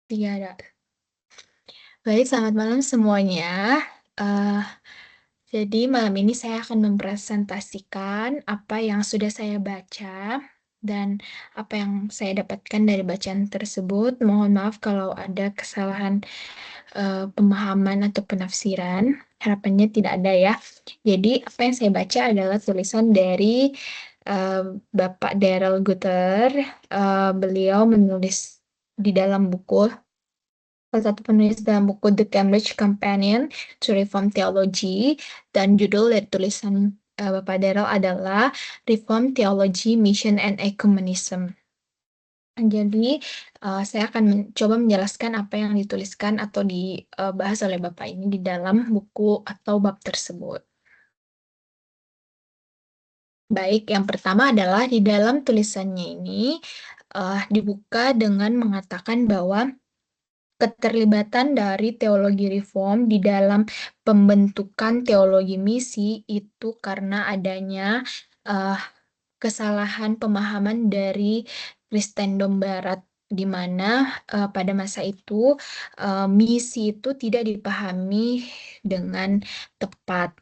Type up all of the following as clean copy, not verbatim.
Tiara. Baik, selamat malam semuanya. Eh, jadi malam ini saya akan mempresentasikan apa yang sudah saya baca dan apa yang saya dapatkan dari bacaan tersebut. Mohon maaf kalau ada kesalahan pemahaman atau penafsiran. Harapannya tidak ada ya. Jadi apa yang saya baca adalah tulisan dari eh, Bapak Daryl Guter. Beliau menulis di dalam buku salah satu penulis dalam buku The Cambridge Companion to Reform Theology, dan judul dari tulisan Bapak Darrell adalah Reform Theology, Mission and Ecumenism. Jadi saya akan mencoba menjelaskan apa yang dituliskan atau dibahas oleh Bapak ini di dalam buku atau bab tersebut. Baik, yang pertama adalah di dalam tulisannya ini dibuka dengan mengatakan bahwa keterlibatan dari teologi reform di dalam pembentukan teologi misi itu karena adanya eh, kesalahan pemahaman dari Kristendom Barat, di mana pada masa itu misi itu tidak dipahami dengan tepat.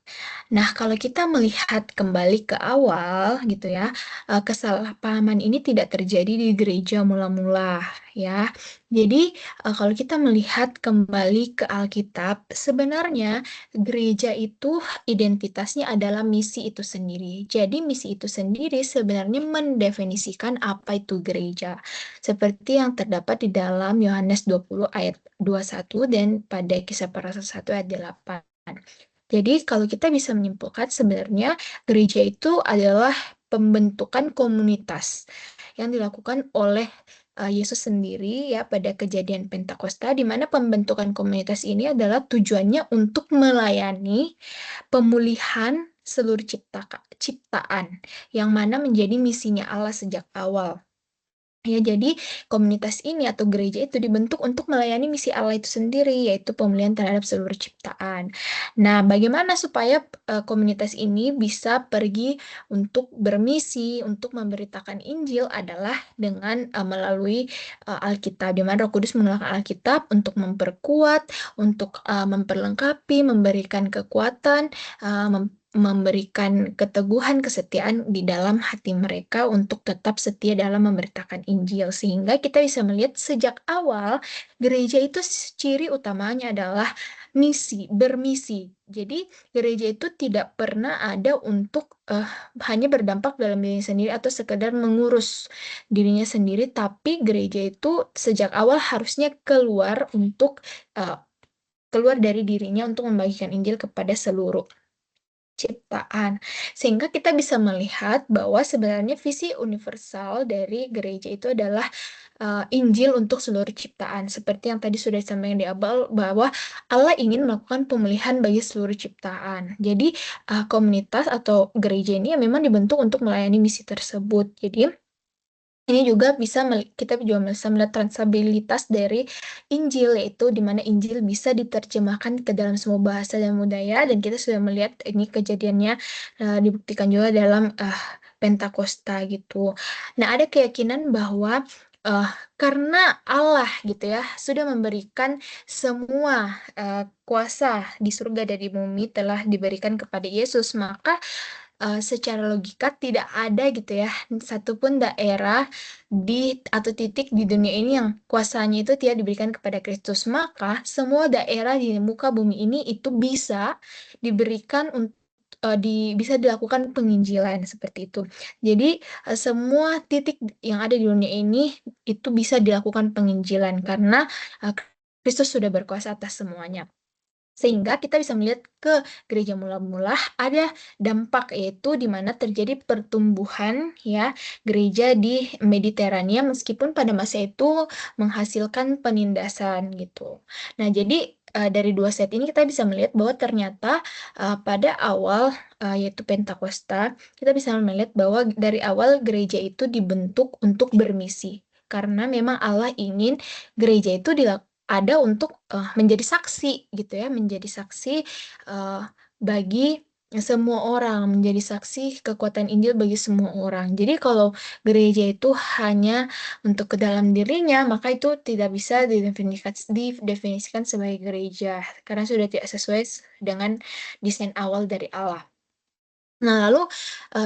Nah, kalau kita melihat kembali ke awal gitu ya, kesalahpahaman ini tidak terjadi di gereja mula-mula ya. Jadi, kalau kita melihat kembali ke Alkitab, sebenarnya gereja itu identitasnya adalah misi itu sendiri. Jadi misi itu sendiri sebenarnya mendefinisikan apa itu gereja. Seperti yang terdapat di dalam Yohanes 20 ayat 21 dan pada Kisah Para Rasul 1 ayat 8. Jadi kalau kita bisa menyimpulkan sebenarnya gereja itu adalah pembentukan komunitas yang dilakukan oleh Yesus sendiri ya pada kejadian Pentakosta, di mana pembentukan komunitas ini adalah tujuannya untuk melayani pemulihan seluruh ciptaan yang mana menjadi misinya Allah sejak awal. Ya, jadi komunitas ini atau gereja itu dibentuk untuk melayani misi Allah itu sendiri, yaitu pemulihan terhadap seluruh ciptaan. Nah, bagaimana supaya komunitas ini bisa pergi untuk bermisi, untuk memberitakan Injil adalah dengan melalui Alkitab, di mana Roh Kudus menggunakan Alkitab untuk memperkuat, untuk memperlengkapi, memberikan kekuatan, memberikan keteguhan, kesetiaan di dalam hati mereka untuk tetap setia dalam memberitakan Injil. Sehingga kita bisa melihat sejak awal gereja itu ciri utamanya adalah bermisi. Jadi gereja itu tidak pernah ada untuk hanya berdampak dalam dirinya sendiri atau sekedar mengurus dirinya sendiri, tapi gereja itu sejak awal harusnya eh, keluar dari dirinya untuk membagikan Injil kepada seluruh ciptaan. Sehingga kita bisa melihat bahwa sebenarnya visi universal dari gereja itu adalah Injil untuk seluruh ciptaan. Seperti yang tadi sudah disampaikan di awal bahwa Allah ingin melakukan pemulihan bagi seluruh ciptaan. Jadi komunitas atau gereja ini memang dibentuk untuk melayani misi tersebut. Jadi ini juga kita juga bisa melihat transabilitas dari Injil, yaitu di mana Injil bisa diterjemahkan ke dalam semua bahasa dan budaya, dan kita sudah melihat ini kejadiannya dibuktikan juga dalam Pentakosta gitu. Nah, ada keyakinan bahwa eh, karena Allah gitu ya sudah memberikan semua kuasa di surga dan di bumi telah diberikan kepada Yesus, maka secara logika tidak ada gitu ya satupun daerah atau titik di dunia ini yang kuasanya itu tidak diberikan kepada Kristus. Maka semua daerah di muka bumi ini itu bisa diberikan bisa dilakukan penginjilan seperti itu. Jadi semua titik yang ada di dunia ini itu bisa dilakukan penginjilan karena eh, Kristus sudah berkuasa atas semuanya. Sehingga kita bisa melihat ke gereja mula-mula ada dampak, yaitu di mana terjadi pertumbuhan ya gereja di Mediterania meskipun pada masa itu menghasilkan penindasan gitu. Nah, jadi dari dua set ini kita bisa melihat bahwa ternyata pada awal yaitu Pentakosta, kita bisa melihat bahwa dari awal gereja itu dibentuk untuk bermisi. Karena memang Allah ingin gereja itu ada untuk menjadi saksi gitu ya, menjadi saksi bagi semua orang, menjadi saksi kekuatan Injil bagi semua orang. Jadi kalau gereja itu hanya untuk ke dalam dirinya, maka itu tidak bisa didefinisikan sebagai gereja, karena sudah tidak sesuai dengan desain awal dari Allah. Nah, lalu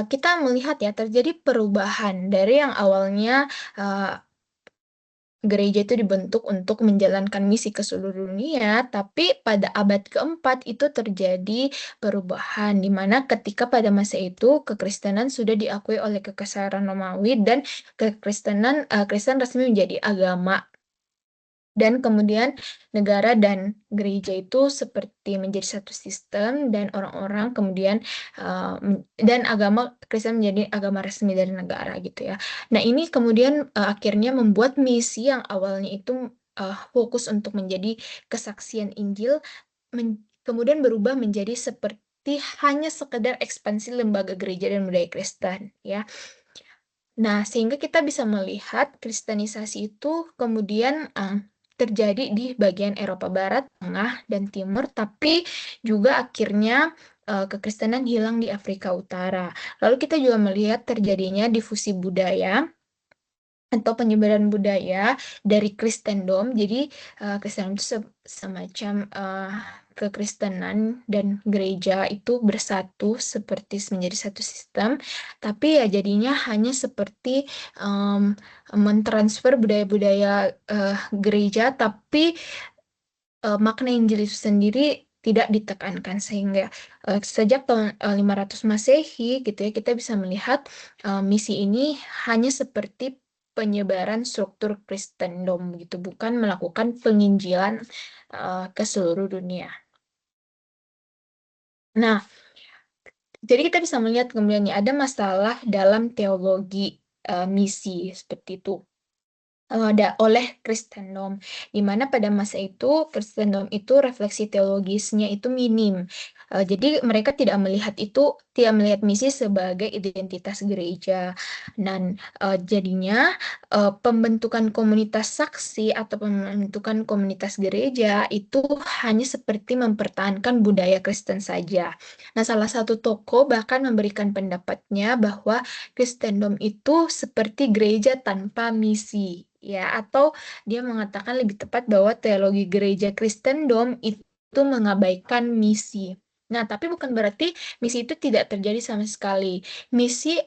kita melihat ya terjadi perubahan dari yang awalnya gereja itu dibentuk untuk menjalankan misi ke seluruh dunia, tapi pada abad keempat itu terjadi perubahan, di mana ketika pada masa itu kekristenan sudah diakui oleh Kekaisaran Romawi dan Kristen resmi menjadi agama. Dan kemudian negara dan gereja itu seperti menjadi satu sistem, dan orang-orang kemudian dan agama Kristen menjadi agama resmi dari negara gitu ya. Nah, ini kemudian akhirnya membuat misi yang awalnya itu fokus untuk menjadi kesaksian Injil kemudian berubah menjadi seperti hanya sekedar ekspansi lembaga gereja dan budaya Kristen ya. Nah, sehingga kita bisa melihat kristenisasi itu kemudian terjadi di bagian Eropa Barat, Tengah, dan Timur, tapi juga akhirnya kekristenan hilang di Afrika Utara. Lalu kita juga melihat terjadinya difusi budaya atau penyebaran budaya dari Kristendom. Jadi Kristendom itu semacam kekristenan dan gereja itu bersatu seperti menjadi satu sistem, tapi ya jadinya hanya seperti mentransfer budaya-budaya gereja, tapi makna Injil itu sendiri tidak ditekankan, sehingga sejak tahun 500 Masehi gitu ya, kita bisa melihat misi ini hanya seperti penyebaran struktur Kristendom gitu, bukan melakukan penginjilan ke seluruh dunia. Nah, jadi kita bisa melihat kemudian ada masalah dalam teologi misi seperti itu oleh Kristendom, di mana pada masa itu Kristendom itu refleksi teologisnya itu minim. Jadi mereka tidak melihat misi sebagai identitas gereja. Dan jadinya pembentukan komunitas saksi atau pembentukan komunitas gereja itu hanya seperti mempertahankan budaya Kristen saja. Nah, salah satu tokoh bahkan memberikan pendapatnya bahwa Kristendom itu seperti gereja tanpa misi, ya, atau dia mengatakan lebih tepat bahwa teologi gereja Kristendom itu mengabaikan misi. Nah, tapi bukan berarti misi itu tidak terjadi sama sekali. Misi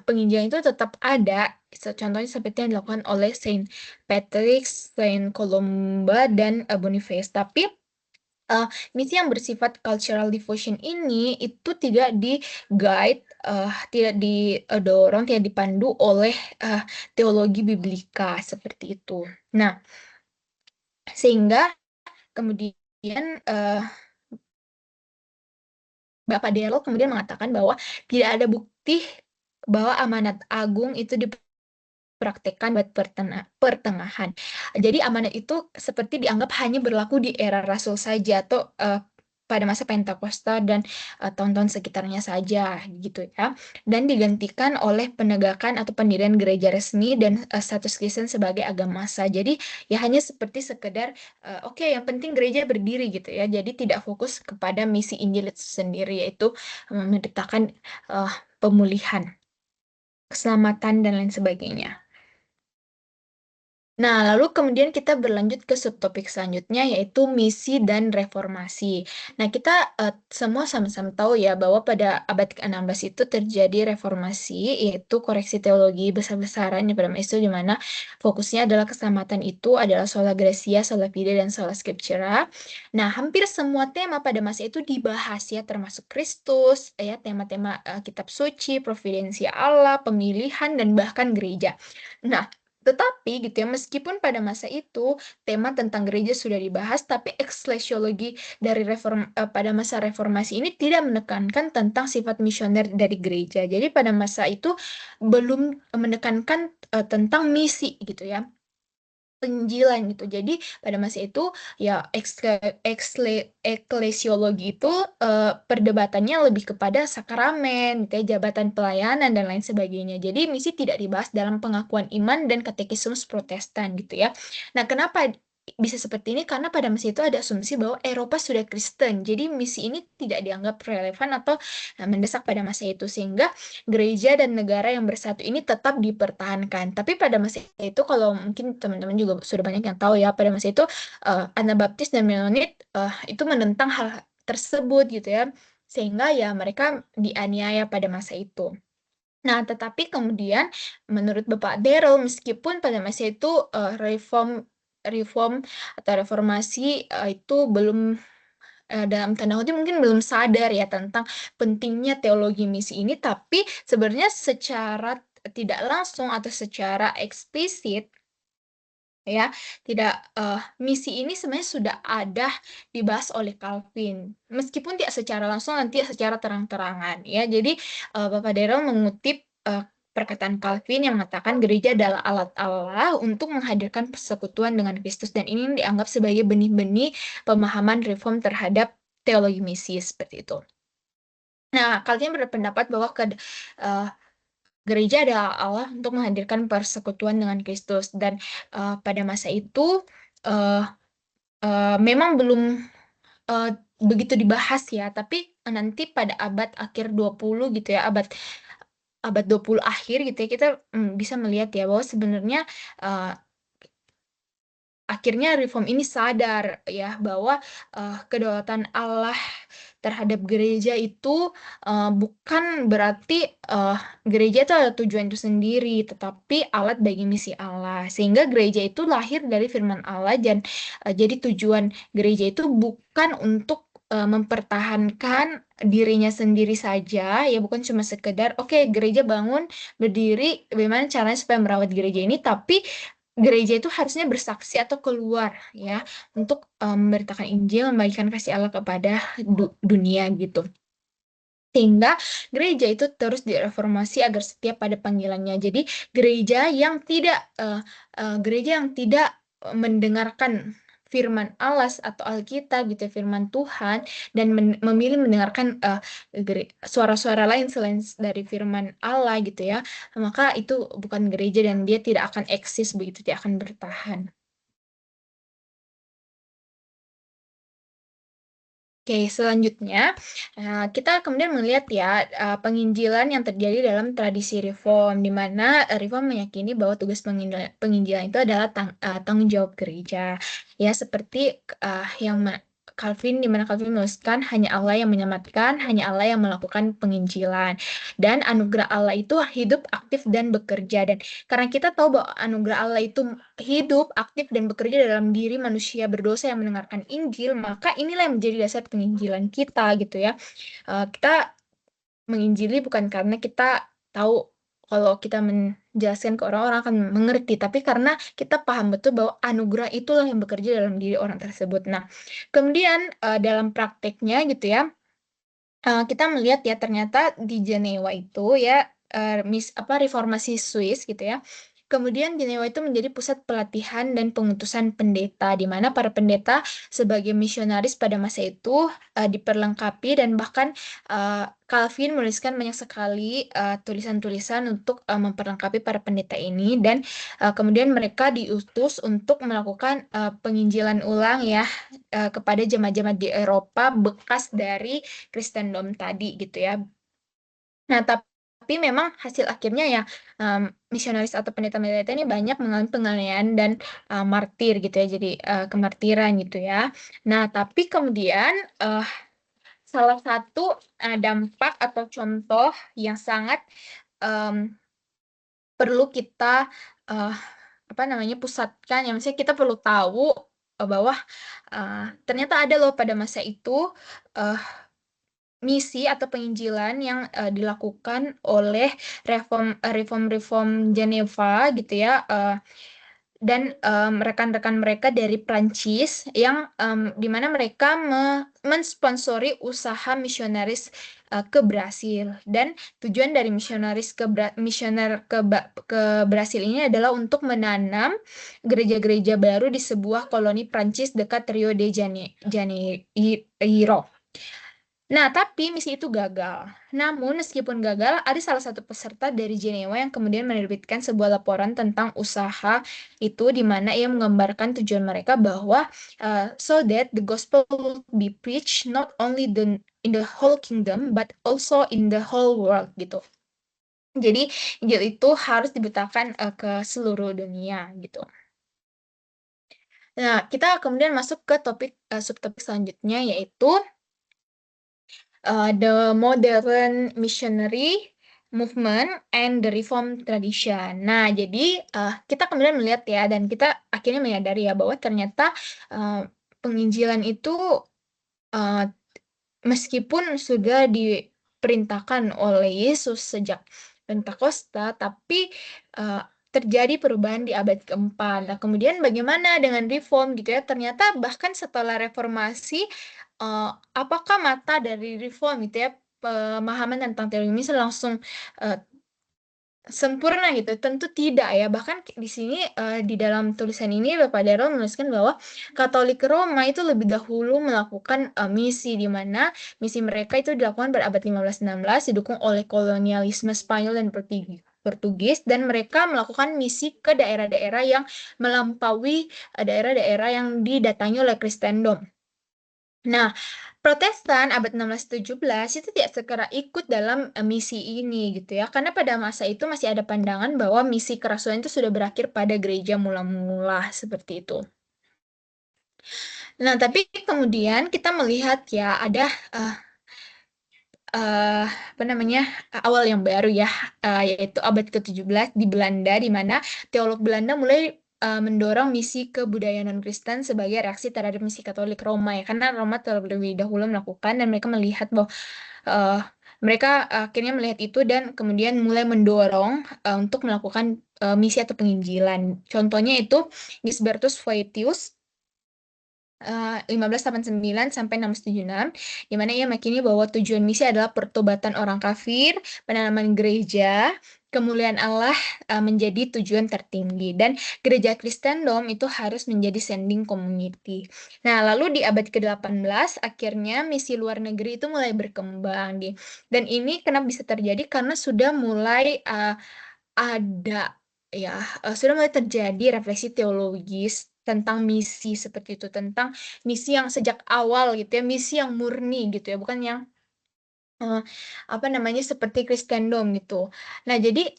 penginjilan itu tetap ada, contohnya seperti yang dilakukan oleh Saint Patrick, Saint Columba, dan Boniface. Tapi misi yang bersifat cultural devotion ini itu tidak di-guide, tidak didorong, tidak dipandu oleh teologi biblika seperti itu. Nah, sehingga kemudian Bapak Delo kemudian mengatakan bahwa tidak ada bukti bahwa amanat agung itu dipraktekkan buat pertengahan. Jadi amanat itu seperti dianggap hanya berlaku di era Rasul saja, atau pada masa Pentakosta dan tahun-tahun sekitarnya saja gitu ya. Dan digantikan oleh penegakan atau pendirian gereja resmi dan status Kristen sebagai agama massa. Jadi ya hanya seperti sekedar oke, yang penting gereja berdiri gitu ya. Jadi tidak fokus kepada misi Injil itu sendiri, yaitu memberitakan pemulihan, keselamatan, dan lain sebagainya. Nah, lalu kemudian kita berlanjut ke subtopik selanjutnya, yaitu misi dan reformasi. Nah, kita semua sama-sama tahu ya bahwa pada abad ke-16 itu terjadi reformasi, yaitu koreksi teologi besar-besaran pada masa itu, di mana fokusnya adalah keselamatan itu adalah sola gratia, sola fide, dan sola scriptura. Nah, hampir semua tema pada masa itu dibahas ya, termasuk Kristus, ya, tema-tema kitab suci, providensia Allah, pemilihan, dan bahkan gereja. Nah, tetapi gitu ya, meskipun pada masa itu tema tentang gereja sudah dibahas, tapi eklesiologi dari pada masa reformasi ini tidak menekankan tentang sifat misioner dari gereja. Jadi pada masa itu belum menekankan tentang misi gitu ya, penginjilan gitu. Jadi pada masa itu ya eklesiologi itu perdebatannya lebih kepada sakramen, gitu ya, jabatan pelayanan, dan lain sebagainya. Jadi misi tidak dibahas dalam pengakuan iman dan katekismus Protestan gitu ya. Nah, kenapa bisa seperti ini karena pada masa itu ada asumsi bahwa Eropa sudah Kristen. Jadi misi ini tidak dianggap relevan atau mendesak pada masa itu, sehingga gereja dan negara yang bersatu ini tetap dipertahankan. Tapi pada masa itu, kalau mungkin teman-teman juga sudah banyak yang tahu ya, pada masa itu Anabaptis dan Mennonit itu menentang hal tersebut gitu ya, sehingga ya mereka dianiaya pada masa itu. Nah, tetapi kemudian menurut Bapak Daryl, meskipun pada masa itu reform reform atau reformasi itu belum dalam tanda kutip mungkin belum sadar ya tentang pentingnya teologi misi ini, tapi sebenarnya secara tidak langsung atau secara eksplisit ya, tidak misi ini sebenarnya sudah ada dibahas oleh Calvin, meskipun tidak secara langsung nanti secara terang-terangan ya. Jadi Bapak Daryl mengutip perkataan Calvin yang mengatakan gereja adalah alat Allah untuk menghadirkan persekutuan dengan Kristus, dan ini dianggap sebagai benih-benih pemahaman reform terhadap teologi misi seperti itu. Nah, Calvin berpendapat bahwa gereja adalah Allah untuk menghadirkan persekutuan dengan Kristus, dan pada masa itu uh, memang belum uh, begitu dibahas ya, tapi nanti pada abad akhir 20 gitu ya, abad 20 akhir gitu ya, kita bisa melihat ya bahwa sebenarnya uh, akhirnya reform ini sadar ya bahwa kedaulatan Allah terhadap gereja itu bukan berarti gereja itu ada tujuan itu sendiri, tetapi alat bagi misi Allah. Sehingga gereja itu lahir dari firman Allah, dan jadi tujuan gereja itu bukan untuk mempertahankan dirinya sendiri saja, ya bukan cuma sekedar oke, gereja bangun berdiri, bagaimana caranya supaya merawat gereja ini, tapi gereja itu harusnya bersaksi atau keluar ya untuk memberitakan Injil, membagikan kasih Allah kepada dunia gitu. Sehingga gereja itu terus direformasi agar setia pada panggilannya. Jadi gereja yang tidak mendengarkan firman Allah atau Alkitab gitu, firman Tuhan, dan memilih mendengarkan suara-suara lain selain dari firman Allah gitu ya, maka itu bukan gereja dan dia tidak akan eksis begitu, tidak akan bertahan. Oke, selanjutnya kita kemudian melihat ya penginjilan yang terjadi dalam tradisi reform, di mana reform meyakini bahwa tugas penginjilan itu adalah tanggung jawab gereja. Ya, seperti Calvin, di mana Calvin menuliskan hanya Allah yang menyelamatkan, hanya Allah yang melakukan penginjilan. Dan anugerah Allah itu hidup, aktif, dan bekerja. Dan karena kita tahu bahwa anugerah Allah itu hidup, aktif, dan bekerja dalam diri manusia berdosa yang mendengarkan Injil, maka inilah yang menjadi dasar penginjilan kita gitu ya. Kita menginjili bukan karena kita tahu, kalau kita menjelaskan ke orang-orang akan mengerti, tapi karena kita paham betul bahwa anugerah itulah yang bekerja dalam diri orang tersebut. Nah, kemudian dalam prakteknya gitu ya, kita melihat ya ternyata di Jenewa itu ya reformasi Swiss gitu ya. Kemudian Jenewa itu menjadi pusat pelatihan dan pengutusan pendeta, di mana para pendeta sebagai misionaris pada masa itu diperlengkapi, dan bahkan Calvin menuliskan banyak sekali tulisan-tulisan untuk memperlengkapi para pendeta ini, dan kemudian mereka diutus untuk melakukan penginjilan ulang ya kepada jemaat-jemaat di Eropa bekas dari Kristendom tadi gitu ya. Nah, tapi memang hasil akhirnya ya misionaris atau pendeta-pendeta ini banyak mengalami penganiayaan dan martir gitu ya, jadi kemartiran gitu ya. Nah, tapi kemudian salah satu dampak atau contoh yang sangat em, perlu kita eh, pusatkan, yang misalnya kita perlu tahu bahwa ternyata ada loh pada masa itu eh, misi atau penginjilan yang dilakukan oleh reform Geneva gitu ya, dan rekan-rekan mereka dari Prancis yang di mana mereka mensponsori usaha misionaris ke Brasil, dan tujuan dari misioner ke Brasil ini adalah untuk menanam gereja-gereja baru di sebuah koloni Prancis dekat Rio de Janeiro. Nah, tapi misi itu gagal. Namun, meskipun gagal, ada salah satu peserta dari Jenewa yang kemudian menerbitkan sebuah laporan tentang usaha itu, di mana ia menggambarkan tujuan mereka bahwa so that the gospel will be preached not only in the whole kingdom, but also in the whole world gitu. Jadi, Injil itu harus diberitakan ke seluruh dunia gitu. Nah, kita kemudian masuk ke topik subtopik selanjutnya, yaitu the modern missionary movement and the reform tradition. Nah, jadi kita kemudian melihat ya, dan kita akhirnya menyadari ya bahwa ternyata penginjilan itu meskipun sudah diperintahkan oleh Yesus sejak Pentakosta, tapi terjadi perubahan di abad keempat. Nah, kemudian bagaimana dengan reform gitu ya? Ternyata bahkan setelah reformasi, apakah mata dari reform gitu ya, pemahaman tentang teologi ini langsung sempurna gitu? Tentu tidak ya. Bahkan di sini di dalam tulisan ini Bapak Darul menuliskan bahwa Katolik Roma itu lebih dahulu melakukan misi, di mana misi mereka itu dilakukan pada abad 15-16 didukung oleh kolonialisme Spanyol dan Portugis, dan mereka melakukan misi ke daerah-daerah yang melampaui daerah-daerah yang didatangi oleh Kristendom. Nah, Protestan abad 16-17 itu tidak segera ikut dalam misi ini gitu ya, karena pada masa itu masih ada pandangan bahwa misi kerasulan itu sudah berakhir pada gereja mula-mula seperti itu. Nah, tapi kemudian kita melihat ya ada apa namanya awal yang baru ya, yaitu abad ke-17 di Belanda, di mana teolog Belanda mulai mendorong misi kebudayaan non-Kristen sebagai reaksi terhadap misi Katolik Roma ya, karena Roma terlebih dahulu melakukan, dan mereka melihat bahwa uh, mereka akhirnya melihat itu dan kemudian mulai mendorong untuk melakukan misi atau penginjilan. Contohnya itu Gisbertus Voetius 1589 sampai 1676, di mana ia meyakini bahwa tujuan misi adalah pertobatan orang kafir, penanaman gereja, kemuliaan Allah menjadi tujuan tertinggi, dan gereja Kristendom itu harus menjadi sending community. Nah, lalu di abad ke-18 akhirnya misi luar negeri itu mulai berkembang dan ini kenapa bisa terjadi karena sudah mulai ada ya, sudah mulai terjadi refleksi teologis tentang misi seperti itu, tentang misi yang sejak awal gitu ya, misi yang murni gitu ya, bukan yang eh, apa namanya seperti Kristendom gitu. Nah, jadi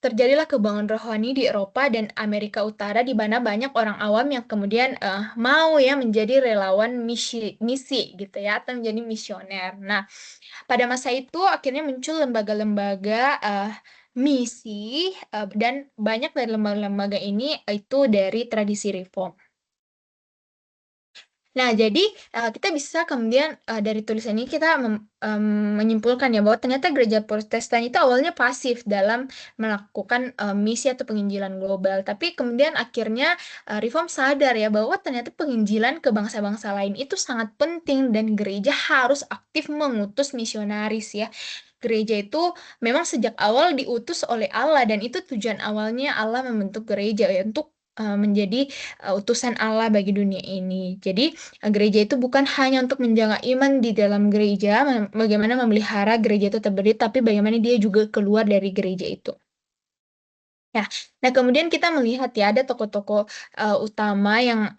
terjadilah kebangunan rohani di Eropa dan Amerika Utara, di mana banyak orang awam yang kemudian mau ya menjadi relawan misi gitu ya, atau menjadi misioner. Nah, pada masa itu akhirnya muncul lembaga-lembaga misi, dan banyak dari lembaga-lembaga ini itu dari tradisi reform. Nah, jadi kita bisa kemudian dari tulisan ini kita menyimpulkan ya bahwa ternyata gereja Protestan itu awalnya pasif dalam melakukan misi atau penginjilan global, tapi kemudian akhirnya Reform sadar ya bahwa ternyata penginjilan ke bangsa-bangsa lain itu sangat penting dan gereja harus aktif mengutus misionaris ya. Gereja itu memang sejak awal diutus oleh Allah, dan itu tujuan awalnya Allah membentuk gereja ya, untuk menjadi utusan Allah bagi dunia ini. Jadi gereja itu bukan hanya untuk menjaga iman di dalam gereja, bagaimana memelihara gereja itu terdiri, tapi bagaimana dia juga keluar dari gereja itu. Ya, nah kemudian kita melihat ya ada tokoh-tokoh utama yang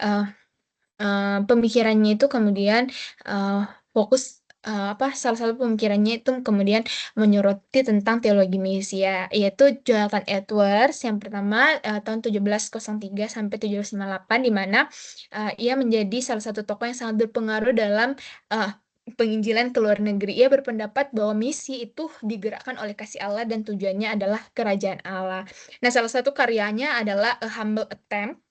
pemikirannya itu kemudian fokus apa salah satu pemikirannya itu kemudian menyoroti tentang teologi Misia, yaitu Jonathan Edwards yang pertama tahun 1703 sampai 1758, di mana ia menjadi salah satu tokoh yang sangat berpengaruh dalam penginjilan ke luar negeri. Ia berpendapat bahwa misi itu digerakkan oleh kasih Allah dan tujuannya adalah kerajaan Allah. Nah, salah satu karyanya adalah A Humble Attempt,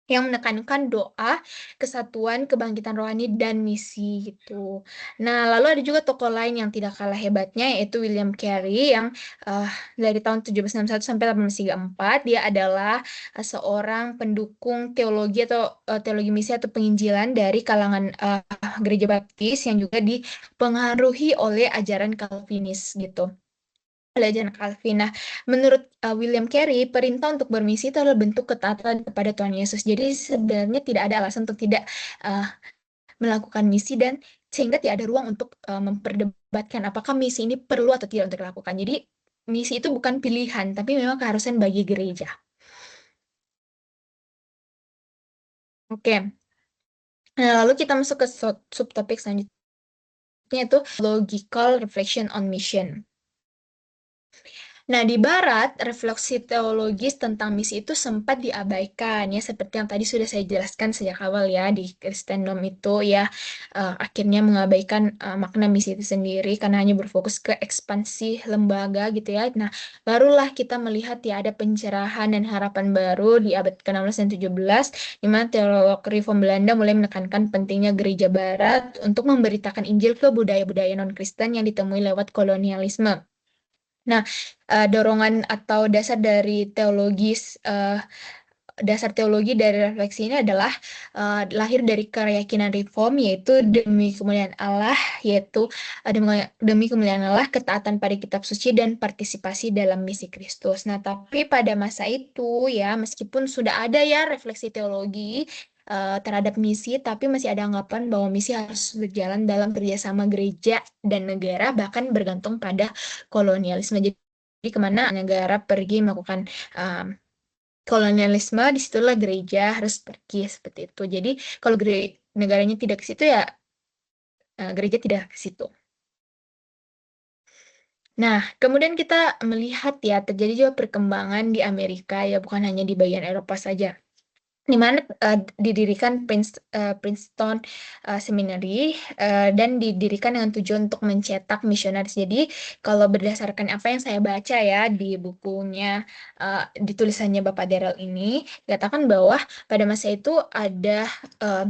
yang menekankan doa, kesatuan, kebangkitan rohani, dan misi gitu. Nah, lalu ada juga tokoh lain yang tidak kalah hebatnya, yaitu William Carey yang dari tahun 1761 sampai 1834, dia adalah seorang pendukung teologi atau teologi misi atau penginjilan dari kalangan gereja baptis yang juga dipengaruhi oleh ajaran Calvinis gitu. Ajaran Calvin. Nah, menurut William Carey, perintah untuk bermisi itu adalah bentuk ketaatan kepada Tuhan Yesus. Jadi sebenarnya tidak ada alasan untuk tidak uh, melakukan misi, dan sehingga tidak ada ruang untuk memperdebatkan apakah misi ini perlu atau tidak untuk dilakukan. Jadi misi itu bukan pilihan, tapi memang keharusan bagi gereja. Oke, nah lalu kita masuk ke subtopik selanjutnya, itu logical reflection on mission. Nah, di Barat, refleksi teologis tentang misi itu sempat diabaikan, ya, seperti yang tadi sudah saya jelaskan sejak awal ya, di Kristendom itu ya, akhirnya mengabaikan makna misi itu sendiri karena hanya berfokus ke ekspansi lembaga gitu ya. Nah, barulah kita melihat ya ada pencerahan dan harapan baru di abad ke-16 dan 17, di mana teolog reform Belanda mulai menekankan pentingnya gereja Barat untuk memberitakan Injil ke budaya-budaya non-Kristen yang ditemui lewat kolonialisme. Nah, dorongan atau dasar teologi dari refleksi ini adalah lahir dari keyakinan reform, yaitu demi kemuliaan Allah, yaitu demi kemuliaan Allah, ketaatan pada kitab suci dan partisipasi dalam misi Kristus. Nah, tapi pada masa itu ya, meskipun sudah ada ya refleksi teologi terhadap misi, tapi masih ada anggapan bahwa misi harus berjalan dalam kerjasama gereja dan negara, bahkan bergantung pada kolonialisme. Jadi kemana negara pergi melakukan um, kolonialisme, disitulah gereja harus pergi seperti itu. Jadi kalau negaranya tidak ke situ ya gereja tidak ke situ. Nah, kemudian kita melihat ya terjadi juga perkembangan di Amerika ya, bukan hanya di bagian Eropa saja, di mana didirikan Princeton Seminary dan didirikan dengan tujuan untuk mencetak misionaris. Jadi kalau berdasarkan apa yang saya baca ya di bukunya, di tulisannya Bapak Daryl ini, katakan bahwa pada masa itu ada uh,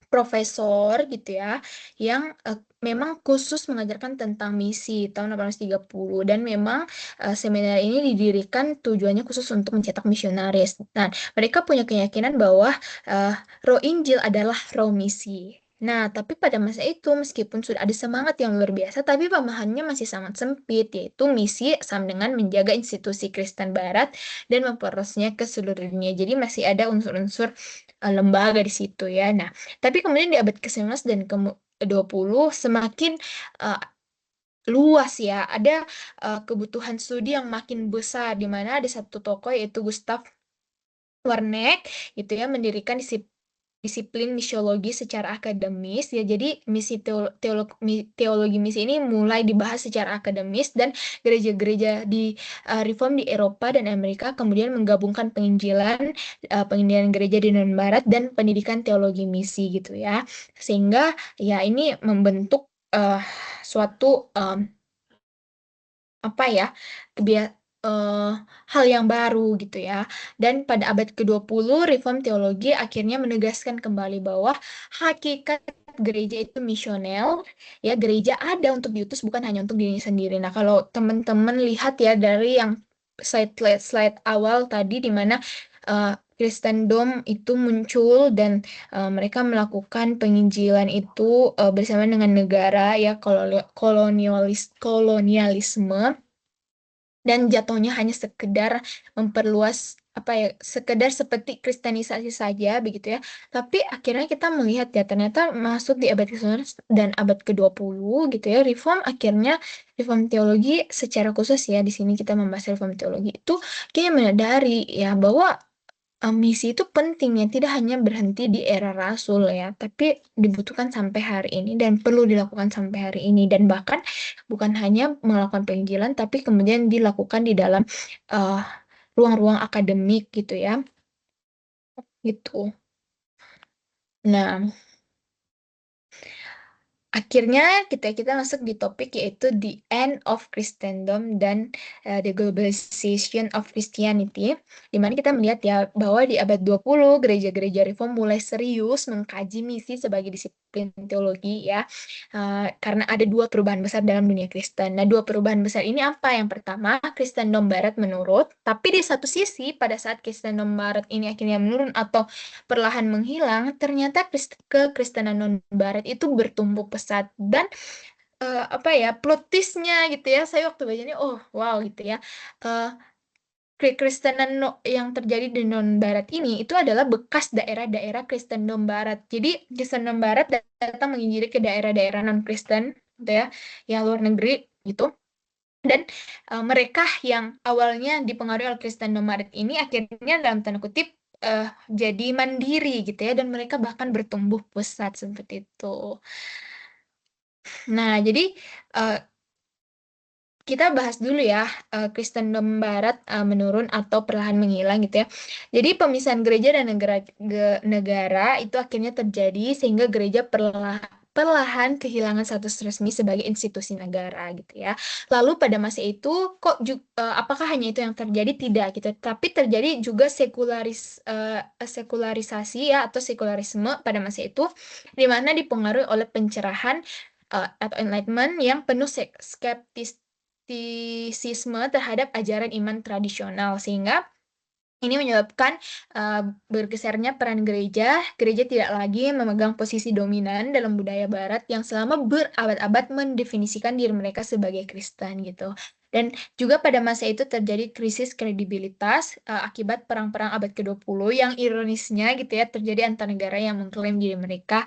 profesor gitu ya yang memang khusus mengajarkan tentang misi tahun 1830, dan memang seminar ini didirikan tujuannya khusus untuk mencetak misionaris. Nah, mereka punya keyakinan bahwa roh Injil adalah roh misi. Nah, tapi pada masa itu meskipun sudah ada semangat yang luar biasa, tapi pemahamannya masih sangat sempit, yaitu misi sama dengan menjaga institusi Kristen Barat dan memperluasnya ke seluruh dunia. Jadi masih ada unsur-unsur lembaga di situ ya. Nah, tapi kemudian di abad ke-19 dan ke-20 semakin uh, luas ya. Ada kebutuhan studi yang makin besar, di mana ada satu tokoh yaitu Gustav Werneck gitu ya, mendirikan disiplin misiologi secara akademis ya. Jadi teologi misi ini mulai dibahas secara akademis, dan gereja-gereja di reform di Eropa dan Amerika kemudian menggabungkan penginjilan gereja di non barat dan pendidikan teologi misi gitu ya, sehingga ya ini membentuk suatu apa ya kebia- eh, hal yang baru gitu ya. Dan pada abad ke-20 reform teologi akhirnya menegaskan kembali bahwa hakikat gereja itu misional, ya, gereja ada untuk diutus, bukan hanya untuk dirinya sendiri. Nah, kalau teman-teman lihat ya dari yang slide awal tadi, di mana Kristendom itu muncul dan mereka melakukan penginjilan itu bersama dengan negara ya, kolonialisme, dan jatuhnya hanya sekedar memperluas apa ya, sekedar seperti kristenisasi saja begitu ya. Tapi akhirnya kita melihat ya, ternyata masuk di abad ke-19 dan abad ke-20 gitu ya, reform teologi secara khusus ya, di sini kita membahas reform teologi itu kayak menyadari ya bahwa misi itu penting ya, tidak hanya berhenti di era Rasul ya, tapi dibutuhkan sampai hari ini dan perlu dilakukan sampai hari ini. Dan bahkan bukan hanya melakukan penginjilan, tapi kemudian dilakukan di dalam uh, ruang-ruang akademik gitu ya, gitu. Nah, akhirnya kita masuk di topik yaitu the end of Christendom dan the globalization of Christianity, di mana kita melihat ya bahwa di abad 20 gereja-gereja reform mulai serius mengkaji misi sebagai disiplin teologi ya. Karena ada dua perubahan besar dalam dunia Kristen. Nah, dua perubahan besar ini apa? Yang pertama, Kristendom Barat menurut, tapi di satu sisi pada saat Kristendom Barat ini akhirnya menurun atau perlahan menghilang, ternyata kekristenan non-Barat itu bertumbuh pesat. Dan apa ya, plot twistnya gitu ya, saya waktu bacanya oh wow gitu ya. Eh, Kekristenan yang terjadi di non-Barat ini itu adalah bekas daerah-daerah Kristendom Barat. Jadi Kristendom Barat datang menginjili ke daerah-daerah non-Kristen, gitu ya, yang luar negeri gitu. Dan mereka yang awalnya dipengaruhi oleh Kristendom Barat ini akhirnya dalam tanda kutip jadi mandiri gitu ya, dan mereka bahkan bertumbuh pesat seperti itu. Nah, jadi uh, kita bahas dulu ya, Kristendom Barat menurun atau perlahan menghilang gitu ya. Jadi pemisahan gereja dan negara itu akhirnya terjadi sehingga gereja perlahan kehilangan status resmi sebagai institusi negara gitu ya. Lalu pada masa itu kok apakah hanya itu yang terjadi? Tidak gitu. Tapi terjadi juga sekularisasi ya, atau sekularisme pada masa itu, di mana dipengaruhi oleh pencerahan atau enlightenment yang penuh skeptisisme terhadap ajaran iman tradisional, sehingga ini menyebabkan bergesernya peran gereja. Gereja tidak lagi memegang posisi dominan dalam budaya Barat yang selama berabad-abad mendefinisikan diri mereka sebagai Kristen gitu. Dan juga pada masa itu terjadi krisis kredibilitas akibat perang-perang abad ke-20 yang ironisnya gitu ya terjadi antar negara yang mengklaim diri mereka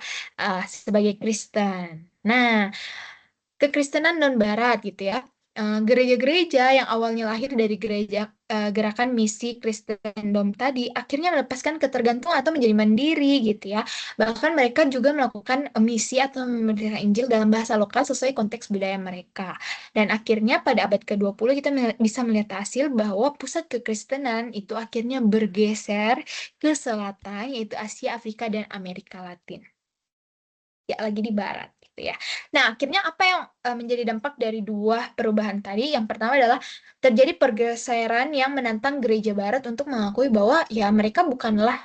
sebagai Kristen. Nah, kekristenan non-Barat gitu ya. Gereja-gereja yang awalnya lahir dari gerakan misi Kristendom tadi akhirnya melepaskan ketergantungan atau menjadi mandiri gitu ya. Bahkan mereka juga melakukan misi atau memberitakan Injil dalam bahasa lokal sesuai konteks budaya mereka. Dan akhirnya pada abad ke-20 kita bisa melihat hasil bahwa pusat kekristenan itu akhirnya bergeser ke selatan, yaitu Asia, Afrika, dan Amerika Latin. Ya, lagi di barat gitu ya. Nah, akhirnya apa yang menjadi dampak dari dua perubahan tadi? Yang pertama adalah terjadi pergeseran yang menantang gereja barat untuk mengakui bahwa ya mereka bukanlah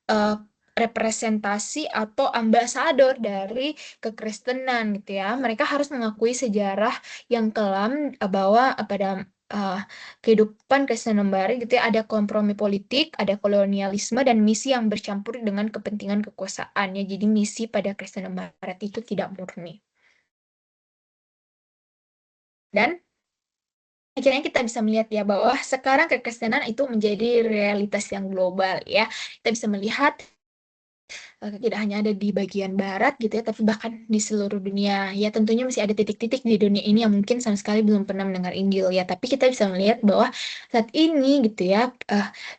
uh, representasi atau ambasador dari kekristenan gitu ya. Mereka harus mengakui sejarah yang kelam bahwa pada uh, kehidupan Kristen Barat gitu ya ada kompromi politik, ada kolonialisme dan misi yang bercampur dengan kepentingan kekuasaan ya. Jadi misi pada Kristen Barat itu tidak murni. Dan akhirnya kita bisa melihat ya bahwa sekarang kekristenan itu menjadi realitas yang global ya. Kita bisa melihat tidak hanya ada di bagian barat gitu ya, tapi bahkan di seluruh dunia. Ya tentunya masih ada titik-titik di dunia ini yang mungkin sama sekali belum pernah mendengar Injil ya, tapi kita bisa melihat bahwa saat ini gitu ya,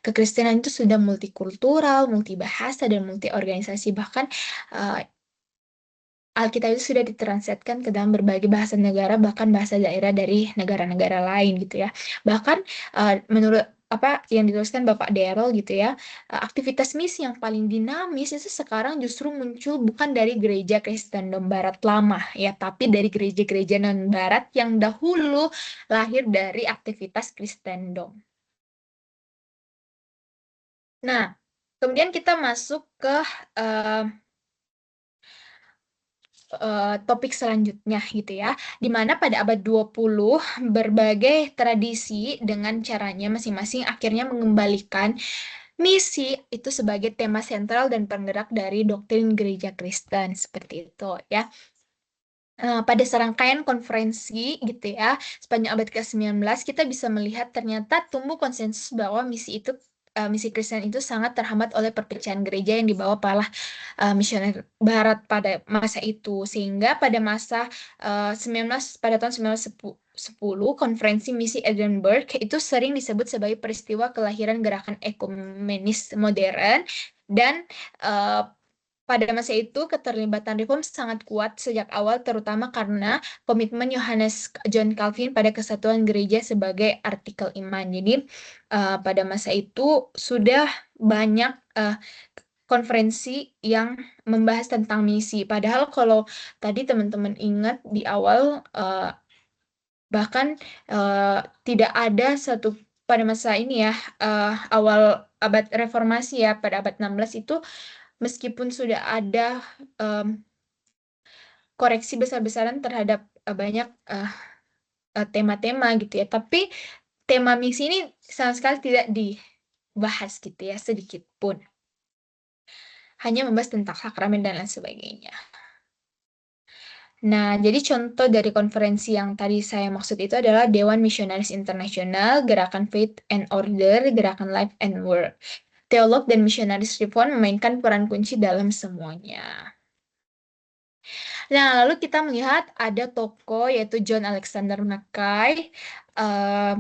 kekristenan itu sudah multikultural, multibahasa, dan multi organisasi. Bahkan eh, Alkitab itu sudah ditranslatekan ke dalam berbagai bahasa negara, bahkan bahasa daerah dari negara-negara lain gitu ya. Bahkan menurut apa yang dituliskan Bapak Daryl gitu ya, aktivitas misi yang paling dinamis itu sekarang justru muncul bukan dari gereja Kristendom Barat lama ya, tapi dari gereja-gereja non-Barat yang dahulu lahir dari aktivitas Kristendom. Nah, kemudian kita masuk ke uh, topik selanjutnya gitu ya, di mana pada abad 20 berbagai tradisi dengan caranya masing-masing akhirnya mengembalikan misi itu sebagai tema sentral dan penggerak dari doktrin gereja Kristen seperti itu ya. Pada serangkaian konferensi gitu ya, sepanjang abad ke-19 kita bisa melihat ternyata tumbuh konsensus bahwa misi Kristen itu sangat terhambat oleh perpecahan gereja yang dibawa para misioner Barat pada masa itu, sehingga pada masa 19 pada tahun 1910 konferensi misi Edinburgh itu sering disebut sebagai peristiwa kelahiran gerakan ekumenis modern. Dan eh, pada masa itu, keterlibatan reform sangat kuat sejak awal, terutama karena komitmen Yohanes John Calvin pada kesatuan gereja sebagai artikel iman. Jadi, pada masa itu sudah banyak konferensi yang membahas tentang misi. Padahal kalau tadi teman-teman ingat di awal, bahkan eh, tidak ada satu pada masa ini ya, awal abad reformasi ya, pada abad 16 itu, meskipun sudah ada em, koreksi besar-besaran terhadap banyak tema-tema gitu ya, tapi tema misi ini sama sekali tidak dibahas gitu ya, sedikit pun. Hanya membahas tentang sakramen dan lain sebagainya. Nah, jadi contoh dari konferensi yang tadi saya maksud itu adalah Dewan Misionaris Internasional, Gerakan Faith and Order, Gerakan Life and Work. Teolog dan misionaris reform memainkan peran kunci dalam semuanya. Nah, lalu kita melihat ada tokoh yaitu John Alexander Mackay,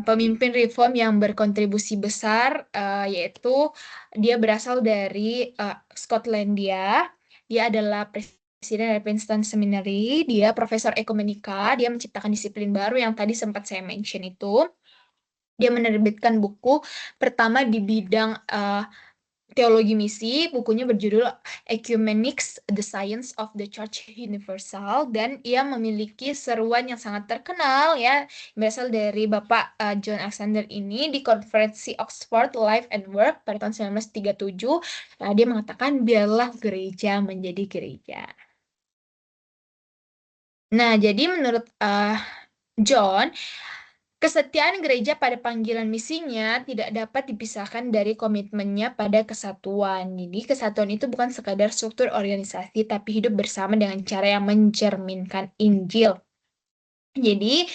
pemimpin reform yang berkontribusi besar, yaitu dia berasal dari Skotlandia. Dia adalah presiden dari Princeton Seminary. Dia profesor ekumenika. Dia menciptakan disiplin baru yang tadi sempat saya mention itu. Dia menerbitkan buku pertama di bidang teologi misi. Bukunya berjudul Ecumenics, The Science of the Church Universal, dan ia memiliki seruan yang sangat terkenal ya, berasal dari Bapak John Alexander ini di konferensi Oxford Life and Work pada tahun 1937. Dia mengatakan biarlah gereja menjadi gereja. Nah, jadi menurut John, kesetiaan gereja pada panggilan misinya tidak dapat dipisahkan dari komitmennya pada kesatuan. Jadi, kesatuan itu bukan sekadar struktur organisasi, tapi hidup bersama dengan cara yang mencerminkan Injil. Jadi,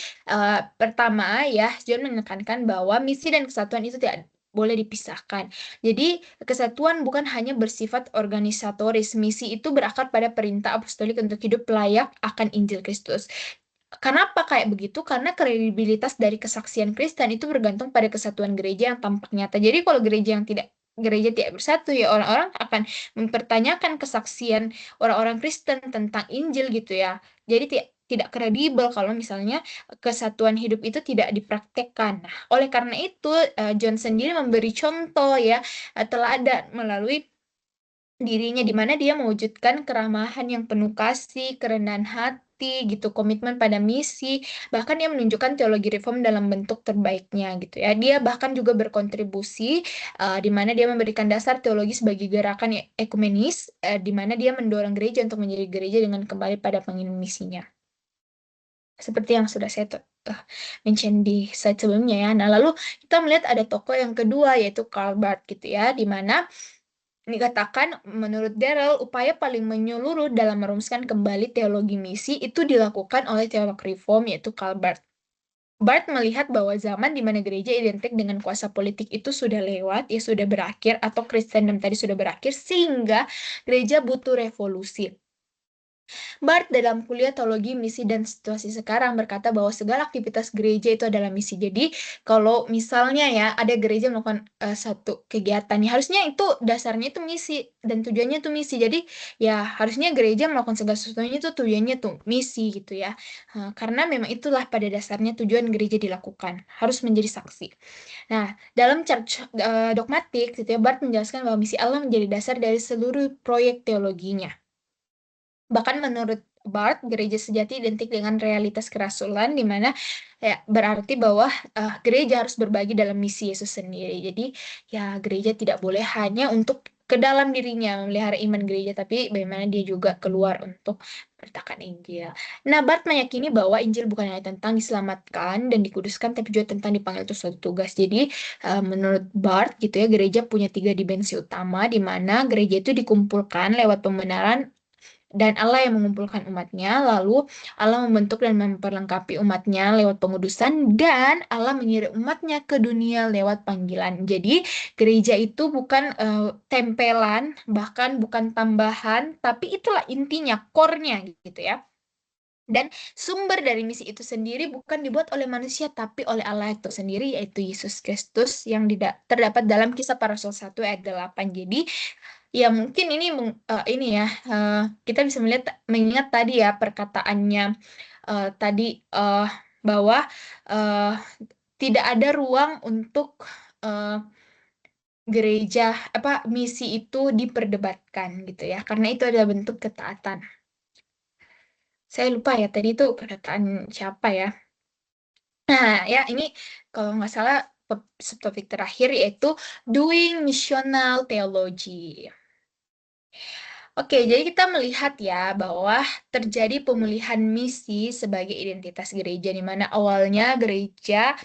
pertama ya, John menekankan bahwa misi dan kesatuan itu tidak boleh dipisahkan. Jadi, kesatuan bukan hanya bersifat organisatoris. Misi itu berakar pada perintah apostolik untuk hidup layak akan Injil Kristus. Kenapa kayak begitu? Karena kredibilitas dari kesaksian Kristen itu bergantung pada kesatuan gereja yang tampak nyata. Jadi kalau gereja tidak bersatu ya orang-orang akan mempertanyakan kesaksian orang-orang Kristen tentang Injil gitu ya. Jadi tidak kredibel kalau misalnya kesatuan hidup itu tidak dipraktekkan. Nah, oleh karena itu John sendiri memberi contoh ya teladan melalui dirinya di mana dia mewujudkan keramahan yang penuh kasih, kerendahan hati gitu, komitmen pada misi, bahkan dia menunjukkan teologi reform dalam bentuk terbaiknya gitu ya. Dia bahkan juga berkontribusi di mana dia memberikan dasar teologi sebagai gerakan ekumenis, di mana dia mendorong gereja untuk menjadi gereja dengan kembali pada panggilan misinya. Seperti yang sudah saya mention di slide sebelumnya ya. Nah, lalu kita melihat ada tokoh yang kedua yaitu Karl Barth gitu ya, di mana dikatakan menurut Darrell, upaya paling menyeluruh dalam merumuskan kembali teologi misi itu dilakukan oleh teolog reform yaitu Karl Barth. Barth melihat bahwa zaman di mana gereja identik dengan kuasa politik itu sudah lewat, ya sudah berakhir, atau Kristendom tadi sudah berakhir, sehingga gereja butuh revolusi. Barth dalam kuliah teologi misi dan situasi sekarang berkata bahwa segala aktivitas gereja itu adalah misi. Jadi kalau misalnya ya ada gereja melakukan satu kegiatan, ya harusnya itu dasarnya itu misi dan tujuannya itu misi. Jadi ya harusnya gereja melakukan segala sesuatunya itu tujuannya tuh misi gitu ya. Karena memang itulah pada dasarnya tujuan gereja dilakukan, harus menjadi saksi. Nah, dalam Church Dogmatik, gitu ya, Barth menjelaskan bahwa misi Allah menjadi dasar dari seluruh proyek teologinya. Bahkan menurut Barth, gereja sejati identik dengan realitas kerasulan, di mana ya, berarti bahwa gereja harus berbagi dalam misi Yesus sendiri. Jadi ya gereja tidak boleh hanya untuk ke dalam dirinya memelihara iman gereja, tapi bagaimana dia juga keluar untuk memberitakan Injil. Nah, Barth meyakini bahwa Injil bukan hanya tentang diselamatkan dan dikuduskan, tapi juga tentang dipanggil itu suatu tugas. Jadi menurut Barth gitu ya, gereja punya 3 dimensi utama, di mana gereja itu dikumpulkan lewat pembenaran dan Allah yang mengumpulkan umatnya, lalu Allah membentuk dan memperlengkapi umatnya lewat pengudusan, dan Allah mengirim umatnya ke dunia lewat panggilan. Jadi, gereja itu bukan tempelan, bahkan bukan tambahan, tapi itulah intinya, core-nya gitu ya. Dan sumber dari misi itu sendiri bukan dibuat oleh manusia, tapi oleh Allah itu sendiri, yaitu Yesus Kristus yang terdapat dalam Kisah para Rasul 1 ayat 8. Jadi, ya mungkin ini ya kita bisa mengingat tadi ya perkataannya tadi bahwa uh, tidak ada ruang untuk uh, gereja misi itu diperdebatkan gitu ya, karena itu adalah bentuk ketaatan. Saya lupa ya tadi itu perkataan siapa ya. Nah ya ini kalau nggak salah subtopik terakhir yaitu doing missional theology. Oke, jadi kita melihat ya bahwa terjadi pemulihan misi sebagai identitas gereja, di mana awalnya gereja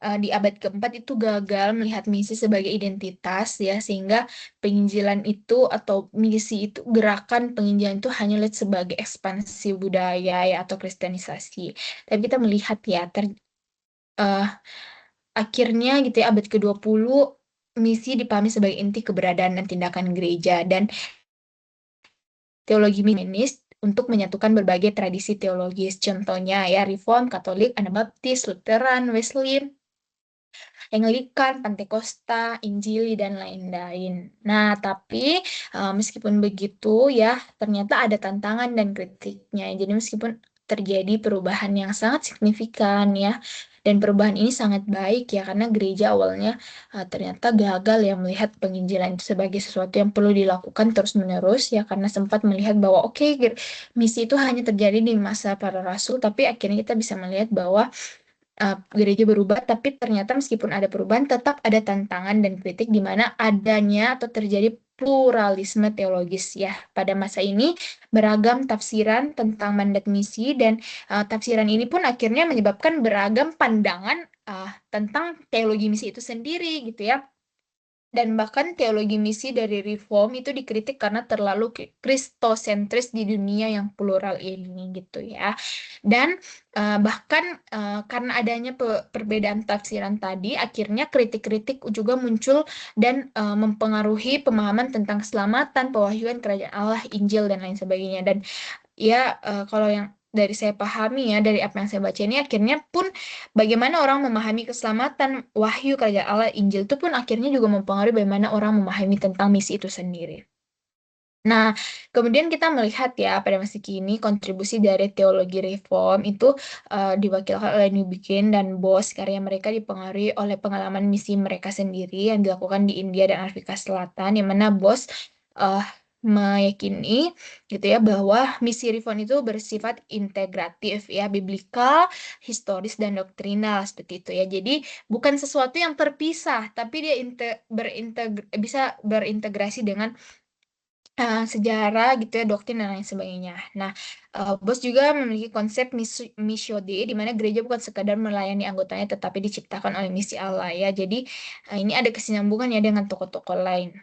di abad keempat itu gagal melihat misi sebagai identitas ya, sehingga penginjilan itu atau misi itu, gerakan penginjilan itu hanya lihat sebagai ekspansi budaya ya atau kristenisasi. Tapi kita melihat ya eh, akhirnya gitu ya abad ke-20 misi dipahami sebagai inti keberadaan dan tindakan gereja, dan teologi feminis untuk menyatukan berbagai tradisi teologis. Contohnya ya Reform, Katolik, Anabaptis, Lutheran, Wesley, Anglikan, Pantekosta, Injili, dan lain-lain. Nah, tapi meskipun begitu ya, ternyata ada tantangan dan kritiknya. Jadi meskipun terjadi perubahan yang sangat signifikan ya, dan perubahan ini sangat baik ya, karena gereja awalnya ternyata gagal ya melihat penginjilan itu sebagai sesuatu yang perlu dilakukan terus-menerus ya, karena sempat melihat bahwa oke, misi itu hanya terjadi di masa para rasul, tapi akhirnya kita bisa melihat bahwa gereja berubah, tapi ternyata meskipun ada perubahan, tetap ada tantangan dan kritik di mana adanya atau terjadi pluralisme teologis ya. Pada masa ini beragam tafsiran tentang mandat misi, dan tafsiran ini pun akhirnya menyebabkan beragam pandangan tentang teologi misi itu sendiri gitu ya. Dan bahkan teologi misi dari Reform itu dikritik karena terlalu kristosentris di dunia yang plural ini gitu ya. Dan bahkan karena adanya perbedaan tafsiran tadi, akhirnya kritik-kritik juga muncul dan mempengaruhi pemahaman tentang keselamatan, pewahyuan kerajaan Allah, Injil, dan lain sebagainya. Dan ya kalau yang dari saya pahami ya, dari apa yang saya baca ini, akhirnya pun bagaimana orang memahami keselamatan, wahyu kerajaan Allah, Injil itu pun akhirnya juga mempengaruhi bagaimana orang memahami tentang misi itu sendiri. Nah, kemudian kita melihat ya pada masa kini kontribusi dari teologi reform itu diwakilkan oleh Newbigin dan Bos. Karya mereka dipengaruhi oleh pengalaman misi mereka sendiri yang dilakukan di India dan Afrika Selatan, yang mana Bos eh, meyakini gitu ya bahwa misi reform itu bersifat integratif ya, biblikal, historis, dan doktrinal seperti itu ya. Jadi bukan sesuatu yang terpisah, tapi dia bisa berintegrasi dengan sejarah gitu ya, doktrin, dan lain sebagainya. Nah, Bos juga memiliki konsep missio Dei, di mana gereja bukan sekadar melayani anggotanya, tetapi diciptakan oleh misi Allah ya. Jadi, ini ada kesinambungan ya dengan tokoh-tokoh lain.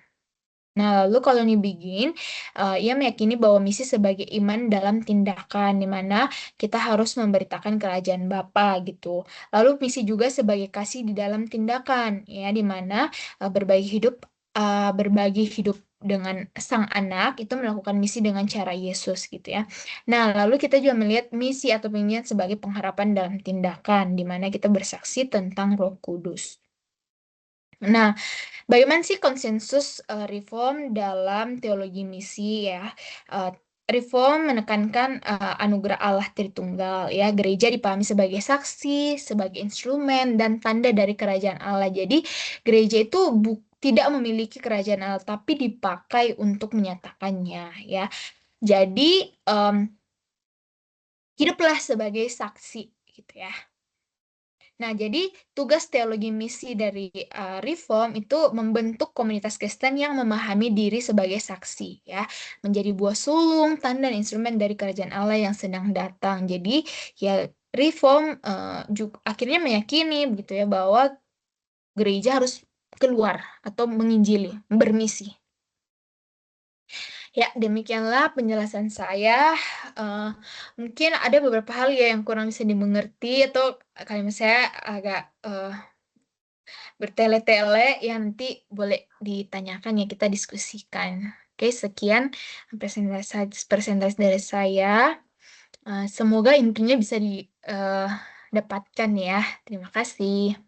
Nah, lalu kalau ini begin, ia meyakini bahwa misi sebagai iman dalam tindakan, di mana kita harus memberitakan kerajaan Bapa gitu. Lalu misi juga sebagai kasih di dalam tindakan, ya, di mana berbagi hidup dengan sang anak itu melakukan misi dengan cara Yesus gitu ya. Nah, lalu kita juga melihat misi atau penginjilan sebagai pengharapan dalam tindakan, di mana kita bersaksi tentang Roh Kudus. Nah, bagaimana sih konsensus reform dalam teologi misi ya? Eh, Reform menekankan anugerah Allah Tritunggal ya. Gereja dipahami sebagai saksi, sebagai instrumen dan tanda dari kerajaan Allah. Jadi gereja itu tidak memiliki kerajaan Allah, tapi dipakai untuk menyatakannya ya. Jadi em, hiduplah sebagai saksi gitu ya. Nah, jadi tugas teologi misi dari Reform itu membentuk komunitas Kristen yang memahami diri sebagai saksi, ya, menjadi buah sulung, tanda, dan instrumen dari kerajaan Allah yang sedang datang. Jadi, ya, Reform juga akhirnya meyakini begitu ya bahwa gereja harus keluar atau menginjili, bermisi. Ya, demikianlah penjelasan saya. Eh, Mungkin ada beberapa hal ya yang kurang bisa dimengerti, atau kalimat saya agak bertele-tele, ya nanti boleh ditanyakan ya, kita diskusikan. Oke, sekian presentasi dari saya. Semoga intinya bisa didapatkan ya. Terima kasih.